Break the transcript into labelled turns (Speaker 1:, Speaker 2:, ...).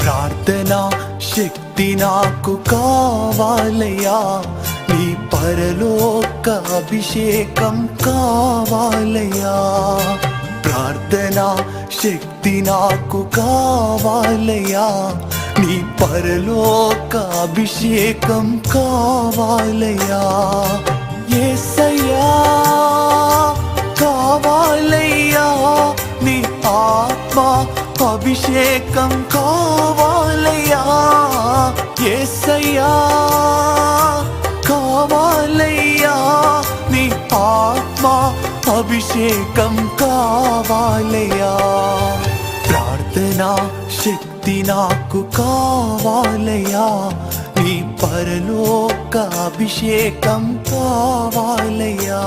Speaker 1: ప్రార్థనా శక్తి నాకు కావాలయ్యా, నీ పరలోక అభిషేకం కావాలయ్యా. ప్రార్థనా శక్తి నాకు కావాలయ్యా, నీ పరలోక అభిషేకం కావాలయ్యా. యేసయ్యా కావాలయ్యా, నీ ఆత్మ అభిషేకం కావాలయ్యా. యేసయ్యా కావాలయ్యా, నీ ఆత్మ అభిషేకం కావాలయ్యా. ప్రార్థనా శక్తి నాకు కావాలయ్యా, నీ పరలోక అభిషేకం కావాలయ్యా.